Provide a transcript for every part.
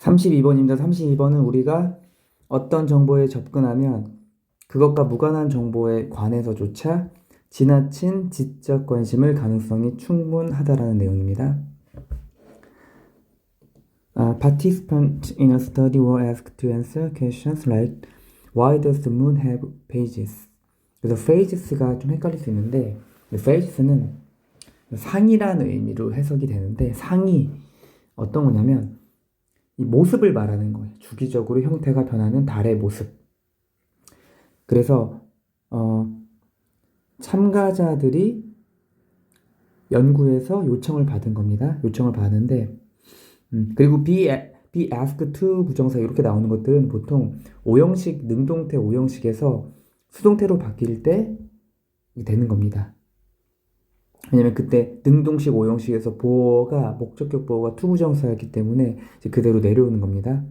32번입니다. 32번은 우리가 어떤 정보에 접근하면 그것과 무관한 정보에 관해서조차 지나친 지적 관심을 가능성이 충분하다라는 내용입니다. Participants in a study were asked to answer questions like Why does the moon have phases? 그래서 phages가 좀 헷갈릴 수 있는데 phages는 상이라는 의미로 해석이 되는데 상이 어떤 거냐면 이 모습을 말하는 거예요. 주기적으로 형태가 변하는 달의 모습. 그래서 참가자들이 연구에서 요청을 받은 겁니다. 요청을 받는데 그리고 be asked to 부정사 이렇게 나오는 것들은 보통 오형식, 능동태 오형식에서 수동태로 바뀔 때 되는 겁니다. 왜냐면 그때 능동식 오형식에서 보어가 목적격 보어가 투부정사였기 때문에 이제 그대로 내려오는 겁니다.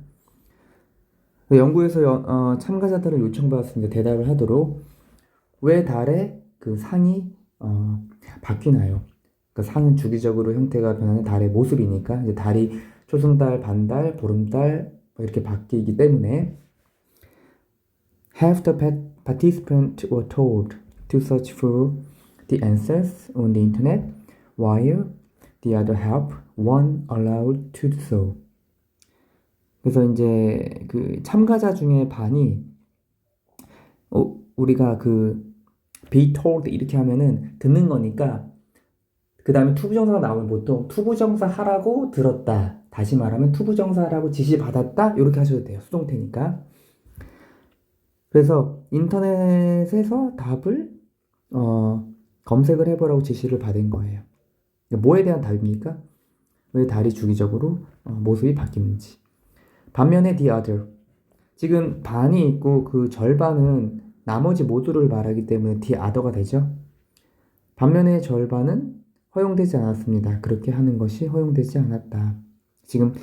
연구에서 참가자들은 요청받았습니다. 대답을 하도록 왜 달의 그 상이 바뀌나요? 그 상은 주기적으로 형태가 변하는 달의 모습이니까 이제 달이 초승달, 반달, 보름달 이렇게 바뀌기 때문에 Half the participants were told to search for the answers on the internet, while the other half weren't allowed to do so. 그래서 이제 그 참가자 중에 반이 우리가 그 be told 이렇게 하면은 듣는 거니까 그 다음에 투부정사가 나오면 보통 투부정사 하라고 들었다. 다시 말하면 투부정사 하라고 지시받았다. 이렇게 하셔도 돼요. 수동태니까. 그래서 인터넷에서 답을 검색을 해보라고 지시를 받은 거예요. 뭐에 대한 답입니까? 왜 달이 주기적으로 모습이 바뀌는지. 반면에 the other. 지금 반이 있고 그 절반은 나머지 모두를 말하기 때문에 the other가 되죠. 반면에 절반은 허용되지 않았습니다. 그렇게 하는 것이 허용되지 않았다. 지금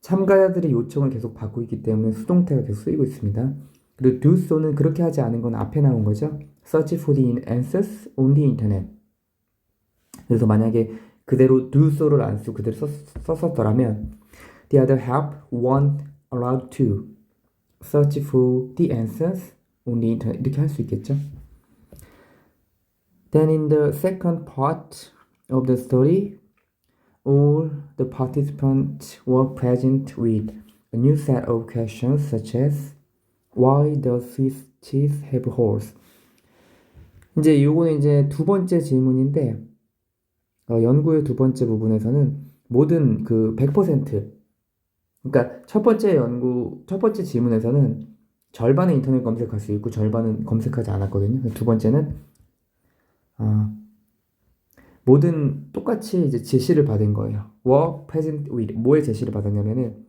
참가자들의 요청을 계속 받고 있기 때문에 수동태가 계속 쓰이고 있습니다. 그리고 do so는 그렇게 하지 않은 건 앞에 나온 거죠. Search for the answers on the internet. 그래서 만약에 그대로 do so를 안 쓰고 그대로 썼었더라면 the other half weren't allowed to search for the answers on the internet 이렇게 할 수 있겠죠. Then in the second part of the study, all the participants were present with a new set of questions such as Why does Swiss cheese have holes? 이제 요거는 이제 두 번째 질문인데 연구의 두 번째 부분에서는 모든 그 100% 그러니까 첫 번째 질문에서는 절반은 인터넷 검색할 수 있고 절반은 검색하지 않았거든요. 두 번째는 모든 똑같이 이제 제시를 받은 거예요. were present with 뭐에 제시를 받았냐면은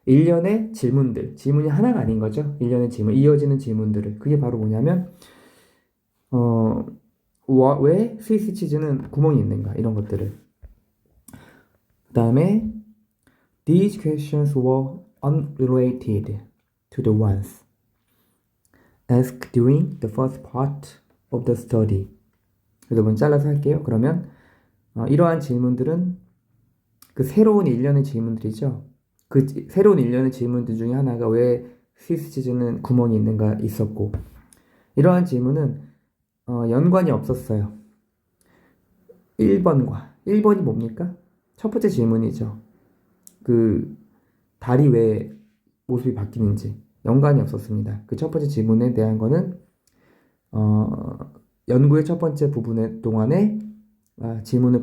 일련의 질문이 하나가 아닌 거죠. 일련의 질문, 이어지는 질문들을. 그게 바로 뭐냐면 왜 스위스 치즈는 구멍이 있는가 이런 것들을. 그 다음에 These questions were unrelated to the ones asked during the first part of the study. 그래서 먼저 잘라서 할게요. 그러면 이러한 질문들은 그 새로운 일련의 질문들이죠. 그 새로운 일련의 질문들 중에 하나가 왜 스위스 치즈는 구멍이 있는가 있었고 이러한 질문은 연관이 없었어요. 1번이 뭡니까? 첫 번째 질문이죠. 그 달이 왜 모습이 바뀌는지 연관이 없었습니다. 그 첫 번째 질문에 대한 거는 연구의 첫 번째 부분에 동안에 질문을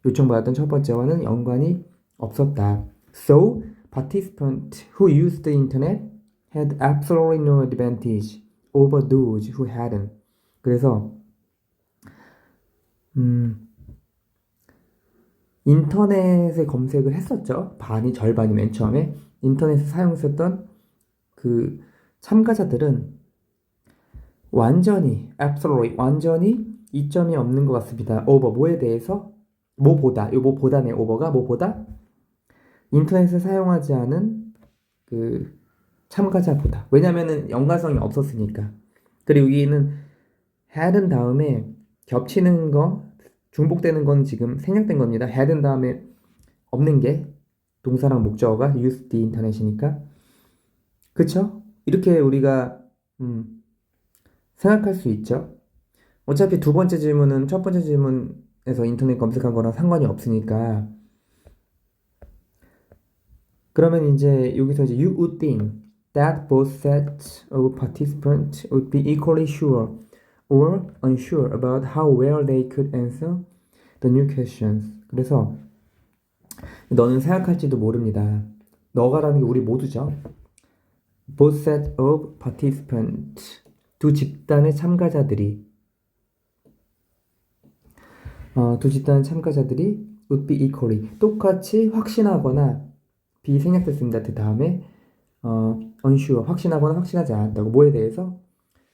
요청받았던 첫 번째와는 연관이 없었다. So, participants who used the internet had absolutely no advantage over those who hadn't. 그래서 인터넷에 검색을 했었죠. 절반이 맨 처음에 인터넷을 사용했었던 그 참가자들은 완전히 이점이 없는 것 같습니다. over 뭐에 대해서 뭐보다네 over가 뭐보다 인터넷을 사용하지 않은 그 참가자보다. 왜냐면은 연관성이 없었으니까. 그리고 여기는 had은 다음에 겹치는 거 중복되는 건 지금 생략된 겁니다. had은 다음에 없는 게 동사랑 목적어가 use the internet이니까. 그쵸? 이렇게 우리가 생각할 수 있죠. 어차피 두 번째 질문은 첫 번째 질문에서 인터넷 검색한 거랑 상관이 없으니까. 그러면 이제 여기서 이제 you would think that both sets of participants would be equally sure or unsure about how well they could answer the new questions. 그래서 너는 생각할지도 모릅니다. 너가라는 게 우리 모두죠. Both set of participants, 두 집단의 참가자들이 would be equally, 똑같이 확신하거나 비생략됐습니다. 그 다음에 unsure, 확신하거나 확신하지 않았다고. 뭐에 대해서?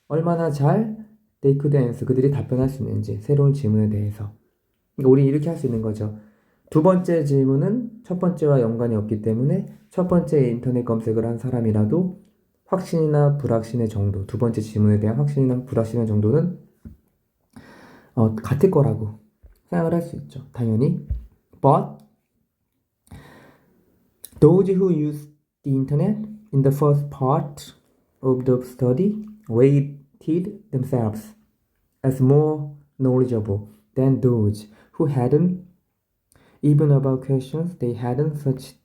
얼마나 잘 they could answer, 그들이 답변할 수 있는지, 새로운 질문에 대해서. 그러니까 우리 이렇게 할 수 있는 거죠. 두 번째 질문은 첫 번째와 연관이 없기 때문에 첫 번째 인터넷 검색을 한 사람이라도 확신이나 불확신의 정도, 두 번째 질문에 대한 확신이나 불확신의 정도는 같을 거라고 생각을 할 수 있죠. 당연히. But those who use the internet in the first part of the study rated themselves as more knowledgeable than those who hadn't, even about questions they hadn't searched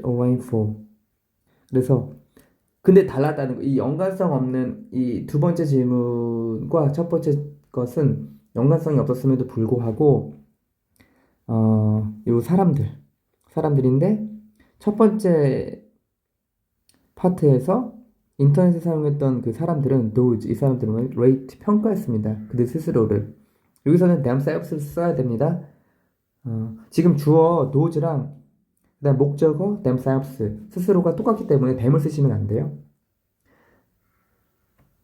online for. 그래서 근데 달랐다는 거, 이 연관성 없는 이 두 번째 질문과 첫 번째 것은 연관성이 없었음에도 불구하고 요 사람들인데 첫 번째 파트에서 인터넷을 사용했던 그 사람들은 those, 이 사람들은 rate, 평가했습니다. 그들 스스로를. 여기서는 themselves를 써야 됩니다. 지금 주어 those랑 그다음 목적어 themselves, 스스로가 똑같기 때문에 them을 쓰시면 안 돼요.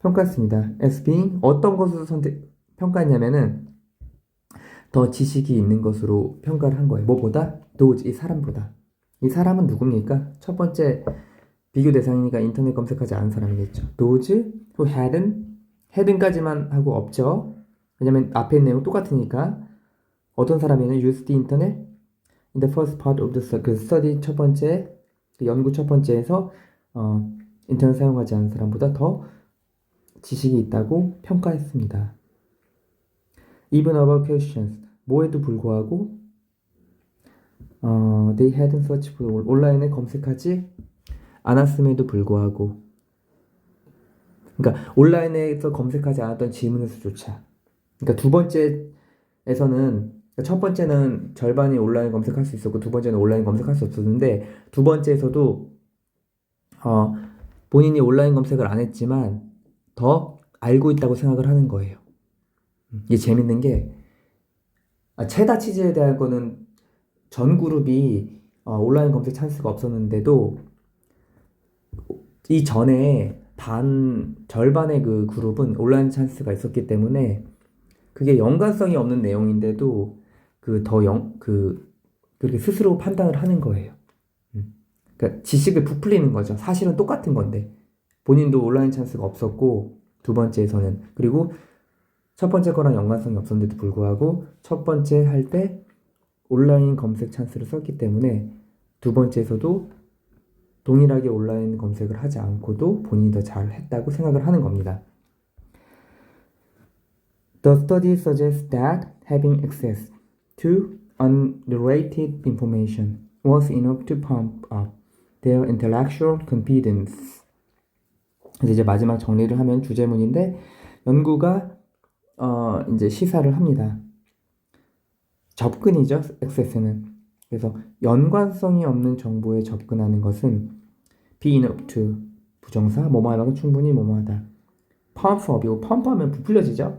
평가했습니다. as being, 어떤 것으로 평가했냐면은 더 지식이 있는 것으로 평가를 한 거예요. 뭐보다? those, 이 사람보다. 이 사람은 누굽니까? 첫 번째 비교 대상이니까 인터넷 검색하지 않은 사람이겠죠. those who hadn't까지만 하고 없죠. 왜냐면 앞에 있는 내용 똑같으니까. 어떤 사람이냐면 use the internet in the first part of the study, 첫 번째 연구 첫 번째에서 인터넷 사용하지 않은 사람보다 더 지식이 있다고 평가했습니다. Even about questions, 뭐에도 불구하고 they hadn't searched for, 온라인에 검색하지 않았음에도 불구하고, 그러니까 온라인에서 검색하지 않았던 질문의 수조차, 그러니까 두 번째에서는, 첫 번째는 절반이 온라인 검색할 수 있었고 두 번째는 온라인 검색할 수 없었는데 두 번째에서도 본인이 온라인 검색을 안 했지만 더 알고 있다고 생각을 하는 거예요. 이게 재밌는 게 체다 치즈에 대한 거는 전 그룹이 온라인 검색 찬스가 없었는데도 이 전에 절반의 그 그룹은 온라인 찬스가 있었기 때문에 그게 연관성이 없는 내용인데도 그렇게 스스로 판단을 하는 거예요. 그러니까 지식을 부풀리는 거죠. 사실은 똑같은 건데 본인도 온라인 찬스가 없었고 두 번째에서는, 그리고 첫 번째 거랑 연관성이 없었는데도 불구하고 첫 번째 할 때 온라인 검색 찬스를 썼기 때문에 두 번째에서도 동일하게 온라인 검색을 하지 않고도 본인이 더 잘했다고 생각을 하는 겁니다. The study suggests that having access to unrelated information was enough to pump up their intellectual confidence. 이제 마지막 정리를 하면 주제문인데 연구가 이제 시사를 합니다. 접근이죠, access는. 그래서 연관성이 없는 정보에 접근하는 것은 be enough to, 부정사, 뭐뭐하다가 충분히 뭐뭐하다. pump up, 이거 펌프하면 부풀려지죠.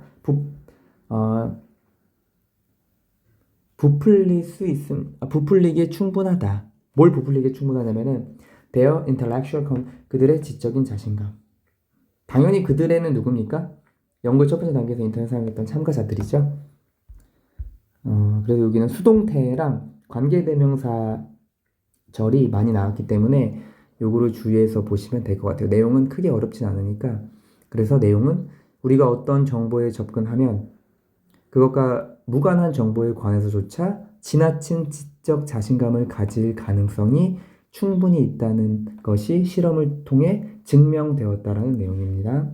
부풀리기에 충분하다. 뭘 부풀리기에 충분하냐면은 their intellectual, 그들의 지적인 자신감. 당연히 그들에는 누굽니까? 연구 첫 번째 단계에서 인터넷 사용했던 참가자들이죠. 그래서 여기는 수동태랑 관계대명사절이 많이 나왔기 때문에 요거를 주의해서 보시면 될 것 같아요. 내용은 크게 어렵진 않으니까. 그래서 내용은 우리가 어떤 정보에 접근하면 그것과 무관한 정보에 관해서조차 지나친 지적 자신감을 가질 가능성이 충분히 있다는 것이 실험을 통해 증명되었다라는 내용입니다.